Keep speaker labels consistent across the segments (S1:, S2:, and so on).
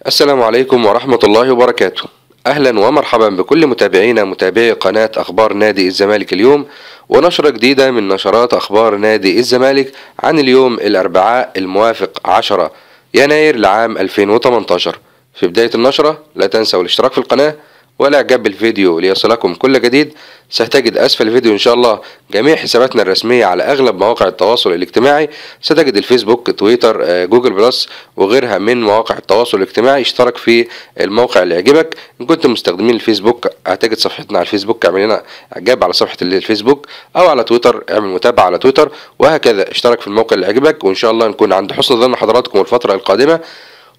S1: السلام عليكم ورحمة الله وبركاته. أهلا ومرحبا بكل متابعينا متابعي قناة أخبار نادي الزمالك اليوم، ونشرة جديدة من نشرات أخبار نادي الزمالك عن اليوم الأربعاء الموافق 10 يناير لعام 2018. في بداية النشرة لا تنسوا الاشتراك في القناة والإعجاب بالفيديو ليصلكم كل جديد. ستجد أسفل الفيديو إن شاء الله جميع حساباتنا الرسمية على أغلب مواقع التواصل الاجتماعي. ستجد الفيسبوك، تويتر، جوجل بلس وغيرها من مواقع التواصل الاجتماعي. اشترك في الموقع اللي يعجبك. إن كنت مستخدمين الفيسبوك هتجد صفحتنا على الفيسبوك، اعمل لنا إعجاب على صفحة الفيسبوك، أو على تويتر اعمل متابعة على تويتر، وهكذا اشترك في الموقع اللي يعجبك. وإن شاء الله نكون عند حسن ظن حضراتكم الفترة القادمة،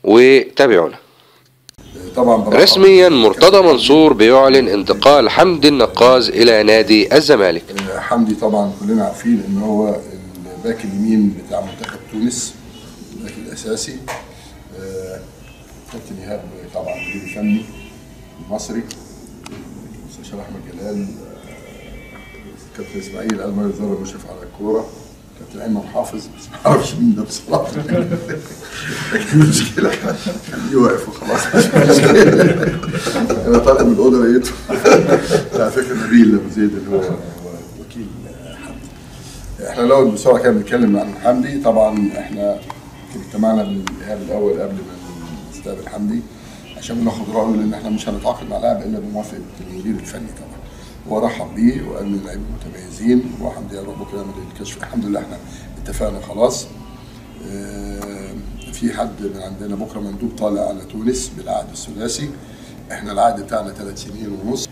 S1: وتابعونا. رسميا مرتضى منصور بيعلن انتقال حمدي النقاز الى نادي الزمالك.
S2: حمدي طبعا كلنا عارفين ان هو الباك اليمين بتاع منتخب تونس، الباك الاساسي. كابتن ايهاب طبعا مدير فني المصري، مستشار احمد جلال، كابتن اسماعيل المر الزهر المشرف على الكوره، كابتن ايمن حافظ، بس ما اعرفش مين ده بصراحه. لكن المشكله خليه واقف وخلاص، مش مشكله. انا طالع من الاوضه لقيته على فكره نبيل ابو زيد اللي هو وكيل حمدي. احنا الاول بسرعه كده بنتكلم عن حمدي. طبعا احنا اجتمعنا بالايهاب الاول قبل ما نستقبل حمدي عشان ناخد رايه، لان احنا مش هنتعاقد مع لاعب الا بموافقه المدير الفني طبعا. هو رحب بيه وقال ان اللعيبه متميزين، وحمدي هيروح بكره يعمل الكشف. الحمد لله احنا اتفقنا خلاص. في حد من عندنا بكره مندوب طالع على تونس بالعقد الثلاثي. احنا العقد بتاعنا 3 سنين ونص.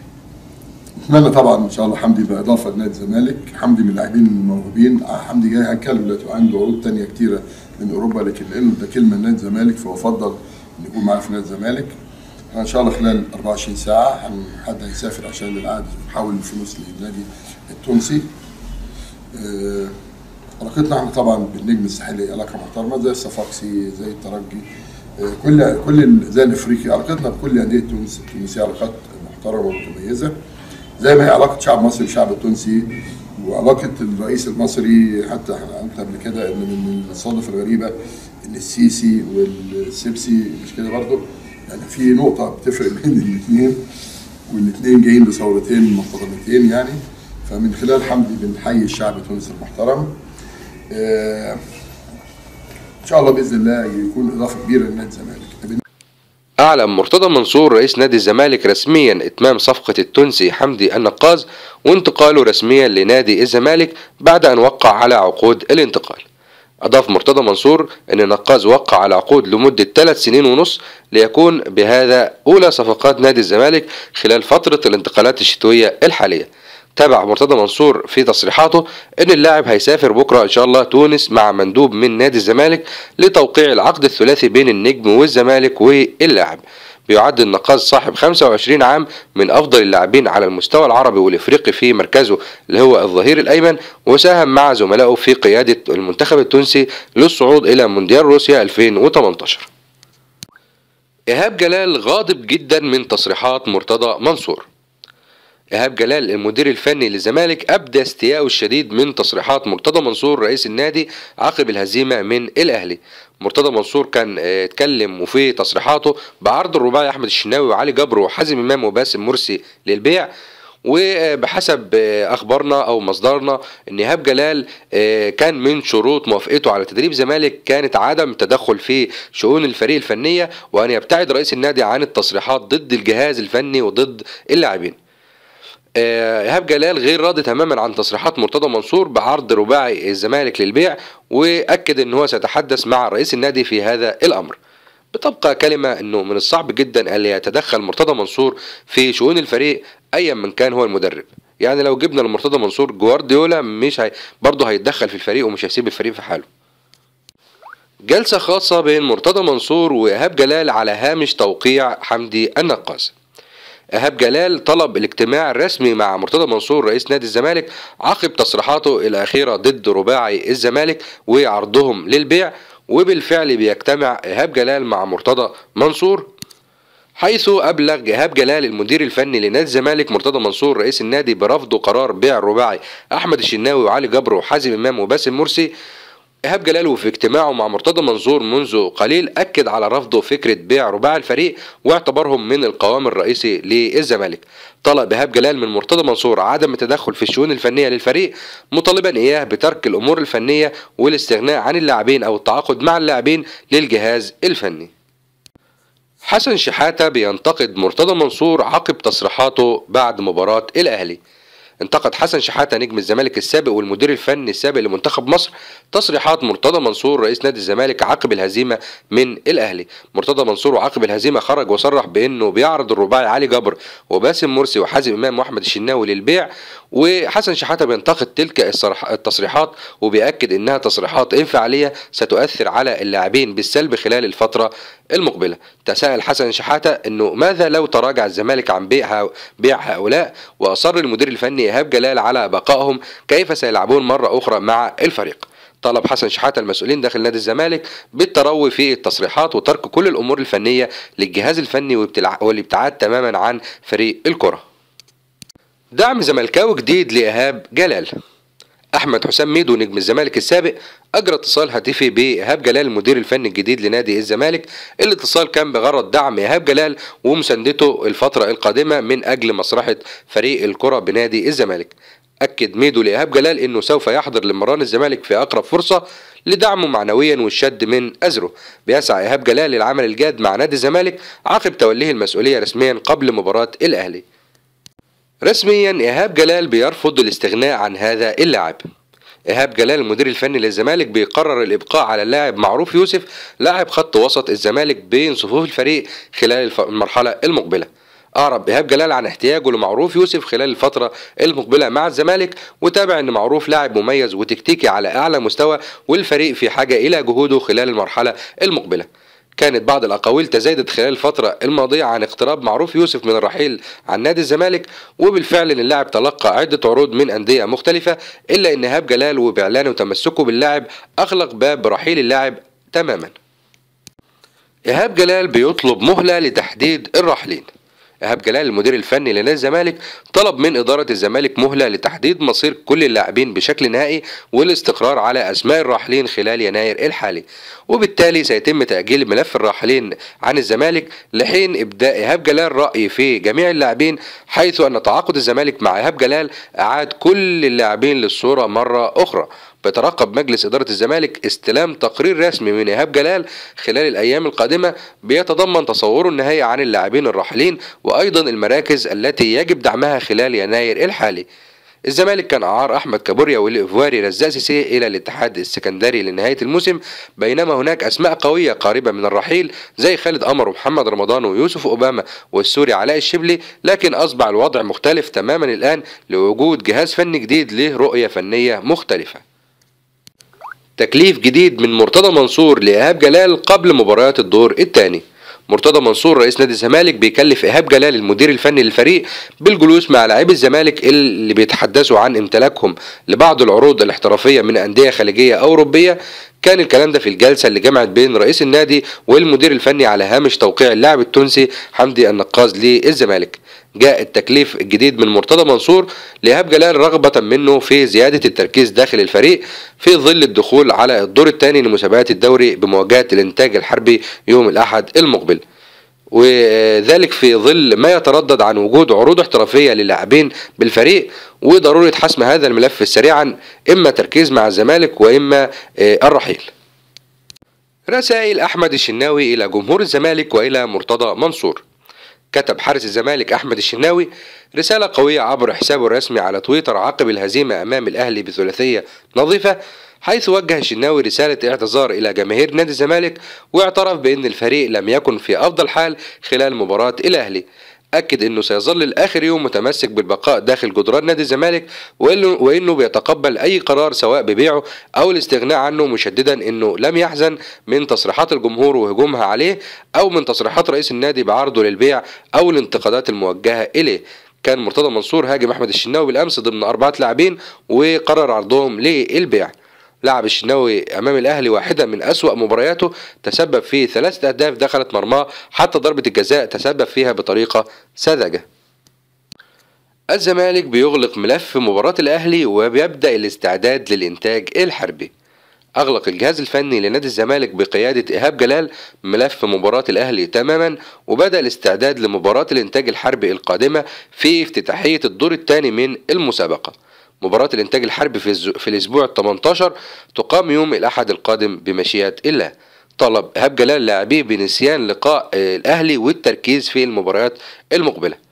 S2: نتمنى طبعا ان شاء الله حمدي يبقى اضافه لنادي الزمالك. حمدي من اللاعبين الموهوبين. حمدي جاي هيتكلم دلوقتي وعنده عروض ثانيه كتيره من اوروبا، لكن لانه ده كلمه لنادي الزمالك فهو فضل ان يكون معاه في نادي الزمالك. ان شاء الله خلال 24 ساعه حد هيسافر عشان العقد يحول الفلوس للنادي التونسي. علاقتنا احنا طبعا بالنجم الساحلي علاقه محترمه، زي الصفاقسي، زي الترجي، كل زي الافريقي. علاقتنا بكل انديه تونس التونسيه علاقات محترمه ومتميزه، زي ما هي علاقه شعب مصر بالشعب التونسي، وعلاقه الرئيس المصري. حتى احنا قلنا قبل كده ان من الصادف الغريبه ان السيسي والسبسي مش كده برضه، يعني في نقطه بتفرق بين الاثنين، والاثنين جايين بثورتين محترمتين يعني. فمن خلال حمدي بنحيي الشعب التونسي المحترم. ان شاء الله باذن الله يكون اضافه كبيره لنادي الزمالك.
S1: أعلن مرتضى منصور رئيس نادي الزمالك رسميا إتمام صفقة التونسي حمدي النقاز وانتقاله رسميا لنادي الزمالك بعد أن وقع على عقود الانتقال. أضاف مرتضى منصور أن النقاز وقع على عقود لمدة 3 سنين ونص، ليكون بهذا أولى صفقات نادي الزمالك خلال فترة الانتقالات الشتوية الحالية. تابع مرتضى منصور في تصريحاته ان اللاعب هيسافر بكره ان شاء الله تونس مع مندوب من نادي الزمالك لتوقيع العقد الثلاثي بين النجم والزمالك واللاعب. بيعد النقاز صاحب 25 عام، من افضل اللاعبين على المستوى العربي والافريقي في مركزه اللي هو الظهير الايمن، وساهم مع زملائه في قياده المنتخب التونسي للصعود الى مونديال روسيا 2018. ايهاب جلال غاضب جدا من تصريحات مرتضى منصور. إيهاب جلال المدير الفني للزمالك أبدى استياءه الشديد من تصريحات مرتضى منصور رئيس النادي عقب الهزيمة من الأهلي. مرتضى منصور كان اتكلم وفي تصريحاته بعرض الرباعي أحمد الشناوي وعلي جبر وحازم إمام وباسم مرسي للبيع، وبحسب أخبارنا أو مصدرنا إن إيهاب جلال كان من شروط موافقته على تدريب زمالك كانت عدم التدخل في شؤون الفريق الفنية، وأن يبتعد رئيس النادي عن التصريحات ضد الجهاز الفني وضد اللاعبين. إيهاب جلال غير راضي تماما عن تصريحات مرتضى منصور بعرض رباعي الزمالك للبيع، واكد ان هو سيتحدث مع رئيس النادي في هذا الامر. بتبقى كلمه انه من الصعب جدا ان يتدخل مرتضى منصور في شؤون الفريق ايا من كان هو المدرب. يعني لو جبنا لمرتضى منصور جوارديولا مش برضه هيتدخل في الفريق ومش هيسيب الفريق في حاله. جلسه خاصه بين مرتضى منصور وايهاب جلال على هامش توقيع حمدي النقاز. إيهاب جلال طلب الاجتماع الرسمي مع مرتضى منصور رئيس نادي الزمالك عقب تصريحاته الأخيرة ضد رباعي الزمالك وعرضهم للبيع، وبالفعل بيجتمع إيهاب جلال مع مرتضى منصور، حيث أبلغ إيهاب جلال المدير الفني لنادي الزمالك مرتضى منصور رئيس النادي برفض قرار بيع الرباعي أحمد الشناوي وعلي جبر وحازم إمام وباسم مرسي، إيهاب جلال وفي اجتماعه مع مرتضى منصور منذ قليل أكد على رفضه فكرة بيع رباع الفريق واعتبرهم من القوام الرئيسي للزمالك. طلب إيهاب جلال من مرتضى منصور عدم التدخل في الشؤون الفنية للفريق، مطالبا إياه بترك الأمور الفنية والاستغناء عن اللاعبين أو التعاقد مع اللاعبين للجهاز الفني. حسن شحاتة بينتقد مرتضى منصور عقب تصريحاته بعد مباراة الأهلي. انتقد حسن شحاتة نجم الزمالك السابق والمدير الفني السابق لمنتخب مصر تصريحات مرتضى منصور رئيس نادي الزمالك عقب الهزيمة من الأهلي. مرتضى منصور وعقب الهزيمة خرج وصرح بأنه بيعرض الرباعي علي جبر وباسم مرسي وحازم إمام وأحمد الشناوي للبيع، وحسن شحاتة بينتقد تلك التصريحات وبيأكد إنها تصريحات انفعالية ستؤثر على اللاعبين بالسلب خلال الفترة المقبلة. تساءل حسن شحاتة إنه ماذا لو تراجع الزمالك عن بيع هؤلاء وأصر المدير الفني إيهاب جلال على بقائهم، كيف سيلعبون مرة أخرى مع الفريق؟ طلب حسن شحاتة المسؤولين داخل نادي الزمالك بالتروي في التصريحات وترك كل الأمور الفنية للجهاز الفني والابتعاد تماما عن فريق الكرة. دعم زملكاوي جديد لإيهاب جلال. أحمد حسام ميدو نجم الزمالك السابق أجرى اتصال هاتفي بإيهاب جلال المدير الفني الجديد لنادي الزمالك. الاتصال كان بغرض دعم إيهاب جلال ومساندته الفترة القادمة من أجل مصلحة فريق الكرة بنادي الزمالك. أكد ميدو لإيهاب جلال أنه سوف يحضر لمران الزمالك في أقرب فرصة لدعمه معنويا والشد من أزره. بيسعى إيهاب جلال للعمل الجاد مع نادي الزمالك عقب توليه المسؤولية رسميا قبل مباراة الأهلي. رسميا إيهاب جلال بيرفض الاستغناء عن هذا اللاعب. إيهاب جلال المدير الفني للزمالك بيقرر الإبقاء على اللاعب معروف يوسف لاعب خط وسط الزمالك بين صفوف الفريق خلال المرحلة المقبلة. أعرب إيهاب جلال عن احتياجه لمعروف يوسف خلال الفترة المقبلة مع الزمالك، وتابع أن معروف لاعب مميز وتكتيكي على أعلى مستوى والفريق في حاجة إلى جهوده خلال المرحلة المقبلة. كانت بعض الأقاويل تزايدت خلال الفترة الماضية عن اقتراب معروف يوسف من الرحيل عن نادي الزمالك، وبالفعل ان اللاعب تلقى عدة عروض من أندية مختلفة، إلا أن إيهاب جلال وبإعلانه وتمسكه باللاعب أغلق باب رحيل اللاعب تماما. إيهاب جلال بيطلب مهلة لتحديد الراحلين. إيهاب جلال المدير الفني لنادي الزمالك طلب من إدارة الزمالك مهلة لتحديد مصير كل اللاعبين بشكل نهائي والاستقرار على أسماء الراحلين خلال يناير الحالي، وبالتالي سيتم تأجيل ملف الراحلين عن الزمالك لحين إبداء إيهاب جلال رأي في جميع اللاعبين، حيث أن تعاقد الزمالك مع إيهاب جلال أعاد كل اللاعبين للصورة مرة أخرى. بيترقب مجلس إدارة الزمالك استلام تقرير رسمي من إيهاب جلال خلال الأيام القادمة بيتضمن تصوره النهائي عن اللاعبين الراحلين وأيضا المراكز التي يجب دعمها خلال يناير الحالي. الزمالك كان أعار أحمد كابوريا والإيفواري رزاق سيسي إلى الاتحاد السكندري لنهاية الموسم، بينما هناك أسماء قوية قريبة من الرحيل زي خالد قمر ومحمد رمضان ويوسف أوباما والسوري علاء الشبلي، لكن أصبح الوضع مختلف تماما الآن لوجود جهاز فني جديد له رؤية فنية مختلفة. تكليف جديد من مرتضى منصور لإيهاب جلال قبل مباريات الدور الثاني. مرتضى منصور رئيس نادي الزمالك بيكلف إيهاب جلال المدير الفني للفريق بالجلوس مع لاعبي الزمالك اللي بيتحدثوا عن امتلاكهم لبعض العروض الاحترافية من أندية خليجية أو أوروبية. كان الكلام ده في الجلسة اللي جمعت بين رئيس النادي والمدير الفني على هامش توقيع اللاعب التونسي حمدي النقاز للزمالك. جاء التكليف الجديد من مرتضى منصور لإيهاب جلال رغبة منه في زيادة التركيز داخل الفريق في ظل الدخول على الدور الثاني لمسابقات الدوري بمواجهة الإنتاج الحربي يوم الأحد المقبل، وذلك في ظل ما يتردد عن وجود عروض احترافية للاعبين بالفريق وضرورة حسم هذا الملف سريعا، إما تركيز مع الزمالك وإما الرحيل. رسائل أحمد الشناوي إلى جمهور الزمالك وإلى مرتضى منصور. كتب حارس الزمالك أحمد الشناوي رسالة قوية عبر حسابه الرسمي على تويتر عقب الهزيمة أمام الأهلي بثلاثية نظيفة، حيث وجه الشناوي رسالة اعتذار إلى جماهير نادي الزمالك واعترف بأن الفريق لم يكن في أفضل حال خلال مباراة الأهلي. أكد أنه سيظل لآخر يوم متمسك بالبقاء داخل جدران نادي الزمالك وأنه بيتقبل أي قرار سواء ببيعه أو الاستغناء عنه، مشددا أنه لم يحزن من تصريحات الجمهور وهجومها عليه أو من تصريحات رئيس النادي بعرضه للبيع أو الانتقادات الموجهة إليه. كان مرتضى منصور هاجم أحمد الشناوي بالأمس ضمن 4 لاعبين وقرر عرضهم للبيع. لعب الشناوي أمام الأهلي واحدة من أسوأ مبارياته، تسبب في 3 أهداف دخلت مرماه، حتى ضربة الجزاء تسبب فيها بطريقة ساذجة. الزمالك بيغلق ملف مباراة الأهلي وبيبدأ الاستعداد للإنتاج الحربي. أغلق الجهاز الفني لنادي الزمالك بقيادة إيهاب جلال ملف مباراة الأهلي تماما، وبدأ الاستعداد لمباراة الإنتاج الحربي القادمة في افتتاحية الدور الثاني من المسابقة. مباراة الإنتاج الحربي في الأسبوع ال18 تقام يوم الأحد القادم بمشيئة الله. طلب إيهاب جلال لاعبيه بنسيان لقاء الأهلي والتركيز في المباريات المقبلة.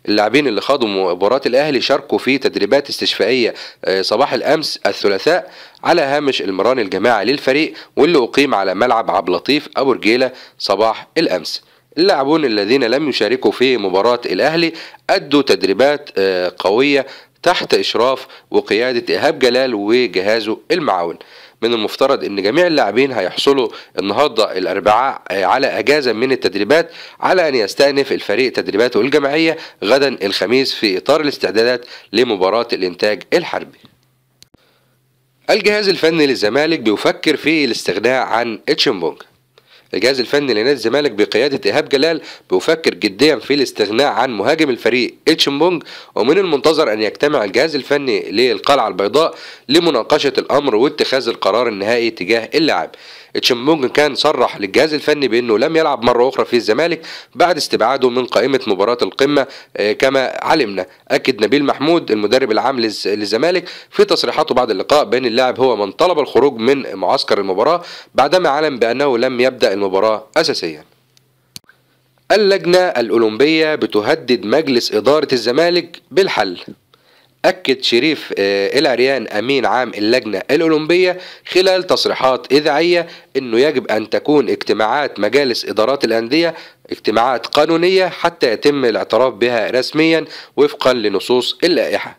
S1: اللاعبين اللي خاضوا مباراة الأهلي شاركوا في تدريبات استشفائية صباح الأمس الثلاثاء على هامش المران الجماعي للفريق، واللي أقيم على ملعب عبد اللطيف أبو رجيلة صباح الأمس. اللاعبون الذين لم يشاركوا في مباراة الأهلي أدوا تدريبات قوية تحت إشراف وقيادة إيهاب جلال وجهازه المعاون. من المفترض ان جميع اللاعبين هيحصلوا النهارده الاربعاء على اجازه من التدريبات، على ان يستأنف الفريق تدريباته الجماعيه غدا الخميس في اطار الاستعدادات لمباراه الانتاج الحربي. الجهاز الفني للزمالك بيفكر في الاستغناء عن اتشمبونج. الجهاز الفني لنادي الزمالك بقيادة إيهاب جلال بيفكر جديا في الاستغناء عن مهاجم الفريق اتشمبونج، ومن المنتظر أن يجتمع الجهاز الفني للقلعة البيضاء لمناقشة الأمر واتخاذ القرار النهائي تجاه اللاعب. اتشمبونج كان صرح للجهاز الفني بأنه لم يلعب مرة أخرى في الزمالك بعد استبعاده من قائمة مباراة القمة كما علمنا. أكد نبيل محمود المدرب العام للزمالك في تصريحاته بعد اللقاء بأن اللاعب هو من طلب الخروج من معسكر المباراة بعدما علم بأنه لم يبدأ المباراة أساسيا. اللجنة الأولمبية بتهدد مجلس إدارة الزمالك بالحل. أكد شريف العريان أمين عام اللجنة الأولمبية خلال تصريحات إذاعية أنه يجب أن تكون اجتماعات مجالس إدارات الأندية اجتماعات قانونية حتى يتم الاعتراف بها رسميا وفقا لنصوص اللائحة.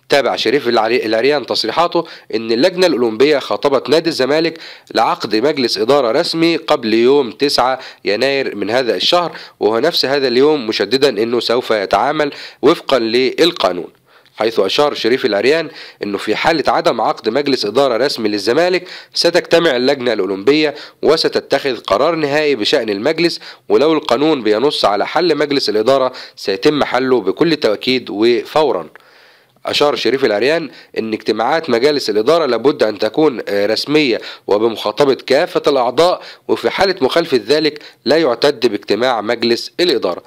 S1: تابع شريف العريان تصريحاته أن اللجنة الأولمبية خاطبت نادي الزمالك لعقد مجلس إدارة رسمي قبل يوم 9 يناير من هذا الشهر، وهو نفس هذا اليوم، مشددا أنه سوف يتعامل وفقا للقانون. حيث أشار شريف العريان أنه في حالة عدم عقد مجلس إدارة رسمي للزمالك ستجتمع اللجنة الأولمبية وستتخذ قرار نهائي بشأن المجلس، ولو القانون بينص على حل مجلس الإدارة سيتم حله بكل تأكيد وفورا. أشار شريف العريان أن اجتماعات مجالس الإدارة لابد أن تكون رسمية وبمخاطبة كافة الأعضاء، وفي حالة مخالفة ذلك لا يعتد باجتماع مجلس الإدارة.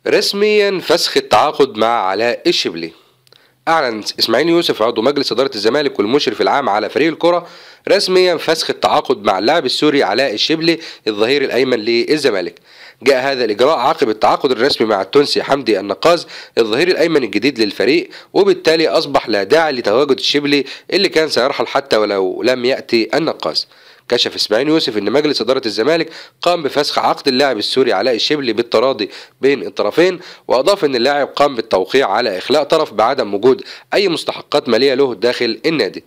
S1: رسميا فسخ التعاقد مع علاء الشبلي. أعلن إسماعيل يوسف عضو مجلس إدارة الزمالك والمشرف العام على فريق الكرة رسميا فسخ التعاقد مع اللاعب السوري علاء الشبلي الظهير الأيمن للزمالك. جاء هذا الإجراء عقب التعاقد الرسمي مع التونسي حمدي النقاز الظهير الأيمن الجديد للفريق، وبالتالي أصبح لا داعي لتواجد الشبلي اللي كان سيرحل حتى ولو لم يأتي النقاز. كشف إسماعيل يوسف أن مجلس إدارة الزمالك قام بفسخ عقد اللاعب السوري علاء الشبلي بالتراضي بين الطرفين، وأضاف أن اللاعب قام بالتوقيع على إخلاء طرف بعدم وجود أي مستحقات مالية له داخل النادي.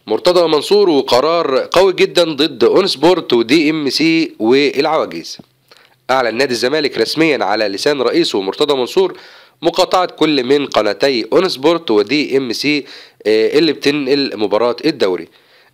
S1: مرتضى منصور وقرار قوي جدا ضد اون سبورت ودي ام سي والعواجيز. أعلن نادي الزمالك رسميا على لسان رئيسه مرتضى منصور مقاطعة كل من قناتي اون سبورت ودي ام سي اللي بتنقل مباراة الدوري.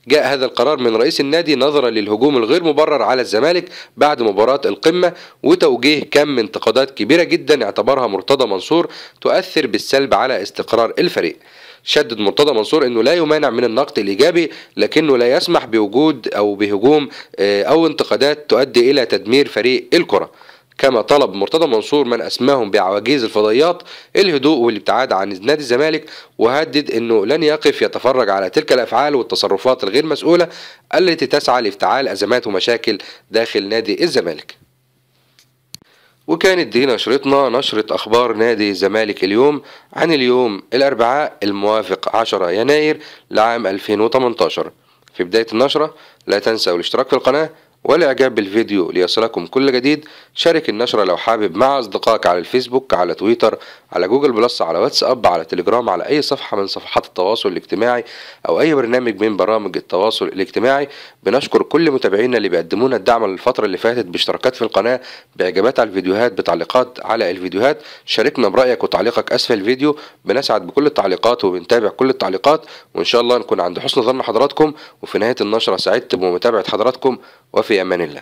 S1: جاء هذا القرار من رئيس النادي نظرا للهجوم الغير مبرر على الزمالك بعد مباراة القمة، وتوجيه كم من انتقادات كبيرة جدا اعتبرها مرتضى منصور تؤثر بالسلب على استقرار الفريق. شدد مرتضى منصور انه لا يمانع من النقد الايجابي، لكنه لا يسمح بوجود او بهجوم او انتقادات تؤدي الى تدمير فريق الكرة. كما طلب مرتضى منصور من اسماهم بعواجيز الفضائيات الهدوء والابتعاد عن نادي الزمالك، وهدد انه لن يقف يتفرج على تلك الافعال والتصرفات الغير مسؤولة التي تسعى لافتعال ازمات ومشاكل داخل نادي الزمالك. وكانت دي نشرتنا، نشرة أخبار نادي الزمالك اليوم عن اليوم الأربعاء الموافق 10 يناير لعام 2018. في بداية النشرة لا تنسوا الاشتراك في القناة والإعجاب بالفيديو ليصلكم كل جديد. شارك النشرة لو حابب مع أصدقائك على الفيسبوك، على تويتر، على جوجل بلس، على واتساب، على تليجرام، على أي صفحة من صفحات التواصل الاجتماعي أو أي برنامج من برامج التواصل الاجتماعي. بنشكر كل متابعينا اللي بيقدمونا الدعم الفترة اللي فاتت باشتراكات في القناة، بإعجابات على الفيديوهات، بتعليقات على الفيديوهات. شاركنا برأيك وتعليقك أسفل الفيديو، بنسعد بكل التعليقات وبنتابع كل التعليقات، وإن شاء الله نكون عند حسن ظن حضراتكم. وفي نهاية النشرة سعدت بمتابعة حضراتكم، وفي أمان الله.